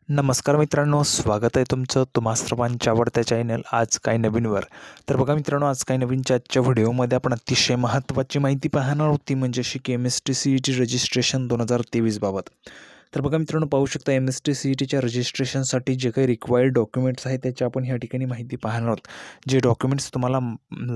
नमस्कार मित्रांनो, स्वागत आहे तुमचं तुम्हा सर्वांच्या आवडत्या चॅनल आज काय नवीनवर। तर बघा मित्रांनो, आज काय नवीनच्या आजच्या व्हिडिओमध्ये आपण अतिशय महत्त्वाची माहिती पाहणार आहोत, ती म्हणजे केमिस्ट्री CET रजिस्ट्रेशन 2023 बाबत। तर बघा मित्रांनो, पाहू शकता MST CETच्या रजिस्ट्रेशनसाठी जे काही रिक्वायर्ड डॉक्युमेंट्स आहेत त्याची आपण ह्या ठिकाणी माहिती पाहणार आहोत। जे डॉक्युमेंट्स तुम्हाला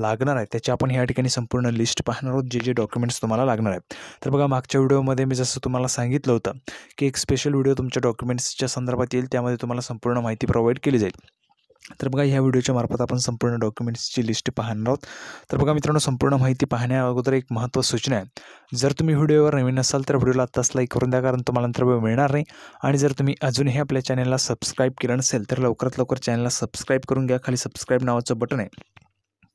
लागणार आहेत त्याची आपण ह्या ठिकाणी संपूर्ण लिस्ट पाहणार आहोत, जे डॉक्युमेंट्स तुम्हाला लागणार आहेत। तर बघा, मागच्या व्हिडिओमध्ये मी जसं तुम्हाला सांगितलं होतं की एक स्पेशल व्हिडिओ तुमच्या डॉक्युमेंट्सच्या संदर्भात येईल, त्यामध्ये तुम्हाला संपूर्ण माहिती प्रोव्हाइड केली जाईल। तर बघा, ह्या व्हिडिओच्या मार्फत आपण संपूर्ण डॉक्युमेंट्सची लिस्ट पाहणार आहोत। तर बघा मित्रांनो, संपूर्ण माहिती पाहण्या अगोदर एक महत्त्वाची सूचना आहे, जर तुम्ही व्हिडिओवर नवीन असाल तर व्हिडिओला आत्ताच लाईक करून द्या, कारण तुम्हाला नंतर वेळ मिळणार नाही। आणि जर तुम्ही अजूनही आपल्या चॅनलला सबस्क्राईब केलं नसेल तर लवकरात लवकर चॅनलला सबस्क्राईब करून घ्या। खाली सबस्क्राईब नावाचं बटन आहे,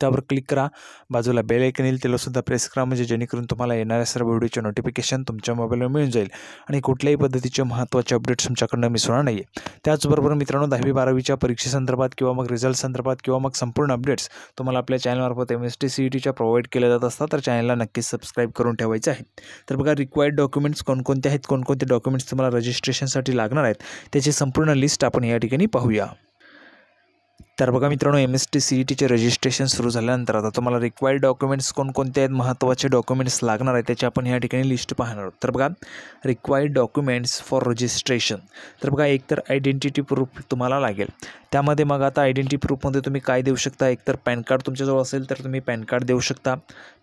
त्यावर क्लिक करा। बाजूला बेल आयकन येईल, त्याला सुद्धा प्रेस करा, म्हणजे जेणेकरून तुम्हाला येणाऱ्या सर्व व्हिडिओचे नोटिफिकेशन तुमच्या मोबाईलवर मिळून जाईल आणि कुठल्याही पद्धतीचे महत्त्वाचे अपडेट्स तुमच्याकडनं मिस होणार नाही आहे। त्याचबरोबर मित्रांनो, 10वी-12वीच्या परीक्षेसंदर्भात किंवा मग रिझल्ट संदर्भात किंवा मग संपूर्ण अपडेट्स तुम्हाला आपल्या चॅनलमार्फत MST CETच्या प्रोव्हाइड केल्या जात असतात, तर चॅनलला नक्कीच सबस्क्राईब करून ठेवायचं आहे। तर बघा, रिक्वायर्ड डॉक्युमेंट्स कोणकोणते आहेत, कोणकोणते डॉक्युमेंट्स तुम्हाला रजिस्ट्रेशनसाठी लागणार आहेत त्याची संपूर्ण लिस्ट आपण या ठिकाणी पाहूया। तर बघा मित्रांनो, MST CETचे रजिस्ट्रेशन सुरू झाल्यानंतर आता तुम्हाला रिक्वायर्ड डॉक्युमेंट्स कोणकोणते आहेत, महत्त्वाचे डॉक्युमेंट्स लागणार आहेत त्याची आपण या ठिकाणी लिस्ट पाहणार आहोत। तर बघा, रिक्वायर्ड डॉक्युमेंट्स फॉर रजिस्ट्रेशन। तर बघा, एकतर आयडेंटिटी प्रूफ तुम्हाला लागेल। त्यामध्ये मग आता आयडेंटिटी प्रूफमध्ये तुम्ही काय देऊ शकता, एकतर पॅन कार्ड तुमच्याजवळ असेल तर तुम्ही पॅन कार्ड देऊ शकता,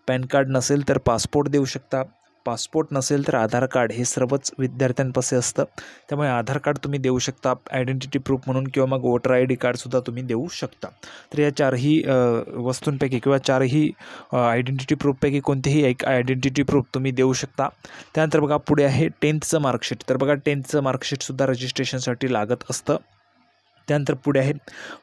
पॅन कार्ड नसेल तर पासपोर्ट देऊ शकता, पासपोर्ट नसेल तर आधार कार्ड, हे सर्वच विद्यार्थ्यांपाशी असतं, त्यामुळे आधार कार्ड तुम्ही देऊ शकता आयडेंटिटी प्रूफ म्हणून, किंवा मग वोटर ID कार्डसुद्धा तुम्ही देऊ शकता। तर या चारही वस्तूंपैकी किंवा चारही आयडेंटिटी प्रूफपैकी कोणतेही एक आयडेंटिटी प्रूफ तुम्ही देऊ शकता। त्यानंतर बघा, पुढे आहे 10thचं मार्कशीट। तर बघा, 10thचं मार्कशीटसुद्धा रजिस्ट्रेशनसाठी लागत असतं। त्यानंतर पुढे आहे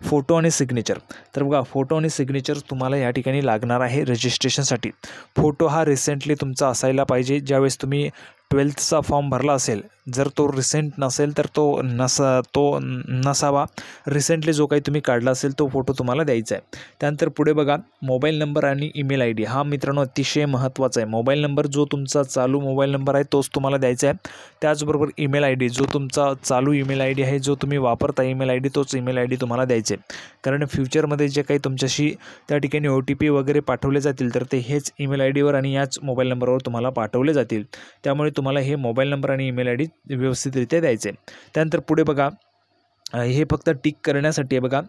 फोटो आणि सिग्नेचर। तर बघा, फोटो आणि सिग्नेचर तुम्हाला या ठिकाणी लागणार आहे रजिस्ट्रेशनसाठी। फोटो हा रिसेंटली तुमचा असायला पाहिजे, ज्यावेळेस तुम्ही 12thचा फॉर्म भरला असेल। जर तो रिसेंट नसेल तर तो नसावा, रिसेंटली जो काही तुम्ही काढला असेल तो फोटो तुम्हाला द्यायचा आहे। त्यानंतर पुढे बघा, मोबाईल नंबर आणि ईमेल ID हा मित्रांनो अतिशय महत्त्वाचा आहे। मोबाईल नंबर जो तुमचा चालू मोबाईल नंबर आहे तोच तुम्हाला द्यायचा आहे। त्याचबरोबर ईमेल ID जो तुमचा चालू ईमेल ID आहे, जो तुम्ही वापरता ईमेल ID, तोच ईमेल ID तुम्हाला द्यायचे आहे। कारण फ्युचरमध्ये जे काही तुमच्याशी त्या ठिकाणी OTP वगैरे पाठवले जातील तर ते हेच ईमेल IDवर आणि याच मोबाईल नंबरवर तुम्हाला पाठवले जातील, त्यामुळे तुम्हाला हे मोबाईल नंबर आणि ईमेल ID व्यवस्थितरित्या द्यायचे। त्यानंतर पुढे बघा, हे फक्त टिक करण्यासाठी आहे बघा,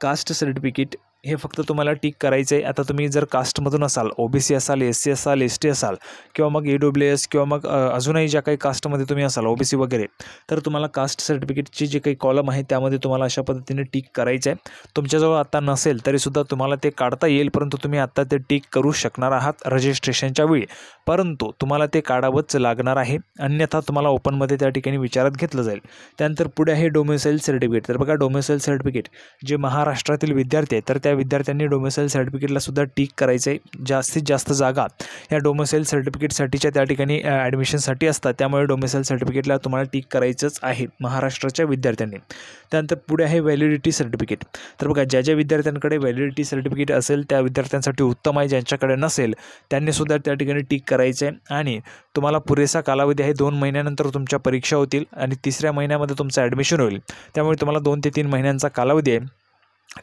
कास्ट सर्टिफिकेट हे फक्त तुम्हाला टिक करायचं आहे। आता तुम्ही जर कास्टमधून असाल, OBC असाल, SC असाल, ST असाल, किंवा मग AWS, किंवा मग अजूनही ज्या काही कास्टमध्ये तुम्ही असाल OBC वगैरे, तर तुम्हाला कास्ट सर्टिफिकेटची जे काही कॉलम आहे त्यामध्ये तुम्हाला अशा पद्धतीने टिक करायचं आहे। तुमच्याजवळ आता नसेल तरीसुद्धा तुम्हाला ते काढता येईल, परंतु तुम्ही आत्ता ते टिक करू शकणार आहात रजिस्ट्रेशनच्या वेळी, परंतु तुम्हाला ते काढावंच लागणार आहे, अन्यथा तुम्हाला ओपनमध्ये त्या ठिकाणी विचारात घेतलं जाईल। त्यानंतर पुढे आहे डोमिसाईल सर्टिफिकेट। तर बघा, डोमिसाईल सर्टिफिकेट जे महाराष्ट्रातील विद्यार्थी आहेत तर त्या विद्यार्थ्यांनी डोमिसाईल सर्टिफिकेटला सुद्धा टिक करायचं आहे। जास्तीत जास्त जागा या डोमिसाईल सर्टिफिकेटसाठीच्या त्या ठिकाणी ॲडमिशनसाठी असतात, त्यामुळे डोमिसाईल सर्टिफिकेटला तुम्हाला टिक करायचंच आहे महाराष्ट्राच्या विद्यार्थ्यांनी। त्यानंतर पुढे आहे व्हॅलिडिटी सर्टिफिकेट। तर बघा, ज्या विद्यार्थ्यांकडे व्हॅलिडिटी सर्टिफिकेट असेल त्या विद्यार्थ्यांसाठी उत्तम आहे, ज्यांच्याकडे नसेल त्यांनीसुद्धा त्या ठिकाणी टिक करायचं आहे। आणि तुम्हाला पुरेसा कालावधी आहे, 2 महिन्यानंतर तुमच्या परीक्षा होतील आणि 3ऱ्या महिन्यामध्ये तुमचं ॲडमिशन होईल, त्यामुळे तुम्हाला 2 ते 3 महिन्यांचा कालावधी आहे।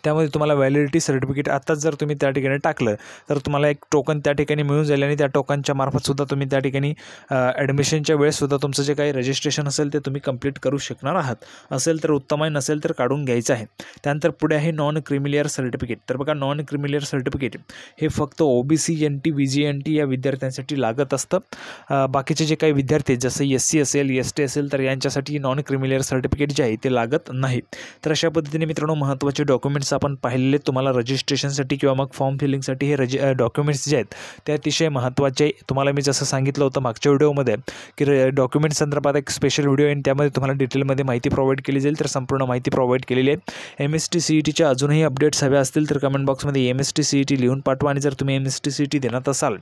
त्यामध्ये तुम्हाला व्हॅलिडिटी सर्टिफिकेट आत्ताच जर तुम्ही त्या ठिकाणी टाकलं तर तुम्हाला एक टोकन त्या ठिकाणी मिळून जाईल, आणि त्या टोकनच्या मार्फतसुद्धा तुम्ही त्या ठिकाणी ॲडमिशनच्या वेळेससुद्धा तुमचं जे काही रजिस्ट्रेशन असेल ते तुम्ही कंप्लीट करू शकणार आहात। असेल तर उत्तम आहे, नसेल तर काढून घ्यायचं आहे। त्यानंतर पुढे आहे नॉन क्रिमिलियर सर्टिफिकेट। तर बघा, नॉन क्रिमिलियर सर्टिफिकेट हे फक्त OBC, NT, VGNT या विद्यार्थ्यांसाठी लागत असतं। बाकीचे जे काही विद्यार्थी आहेत, जसं SC असेल, ST असेल, तर यांच्यासाठी नॉन क्रिमिलियर सर्टिफिकेट जे आहे ते लागत नाही। तर अशा पद्धतीने मित्रांनो, महत्त्वाचे डॉक्युमेंट्स आपण पाहिलेले तुम्हाला रजिस्ट्रेशनसाठी किंवा मग फॉर्म फिलिंगसाठी हे डॉक्युमेंट्स जे आहेत ते अतिशय महत्त्वाचे। तुम्हाला मी जसं सांगितलं होतं मागच्या व्हिडिओमध्ये की डॉक्युमेंट्स संदर्भात एक स्पेशल व्हिडिओ आहे, त्यामध्ये तुम्हाला डिटेलमध्ये माहिती प्रोव्हाइड केली जाईल, तर संपूर्ण माहिती प्रोव्हाइड केलेली आहे। MST CETच्या अजूनही अपडेट्स हव्या असतील तर कमेंट बॉक्समध्ये MST CET लिहून पाठवा, आणि जर तुम्ही MST CET देण्यात असाल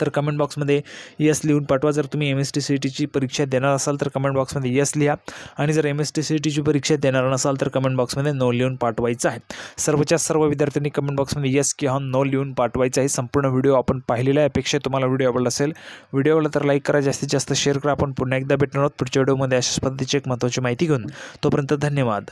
तर कमेंट बॉक्समध्ये यस लिहून पाठवा. जर तुम्ही MST-CETची परीक्षा देणार असाल तर कमेंट बॉक्समध्ये यस लिहा आणि जर MST-CETची परीक्षा देणार नसाल तर कमेंट बॉक्समध्ये नो लिहून पाठवायचं आहे. सर्वच्या सर्व विद्यार्थ्यांनी कमेंट बॉक्समध्ये यस किंवा नो लिहून पाठवायचं आहे. संपूर्ण व्हिडिओ आपण पाहिलेला आहे. अपेक्षा तुम्हाला व्हिडिओ आवडला असेल. व्हिडिओ आवडला तर लाईक करा, जास्तीत जास्त शेअर करा. आपण पुन्हा एकदा भेटणार आहोत पुढच्या व्हिडिओमध्ये अशाच पद्धतीची एक महत्त्वाची माहिती घेऊन. तोपर्यंत धन्यवाद.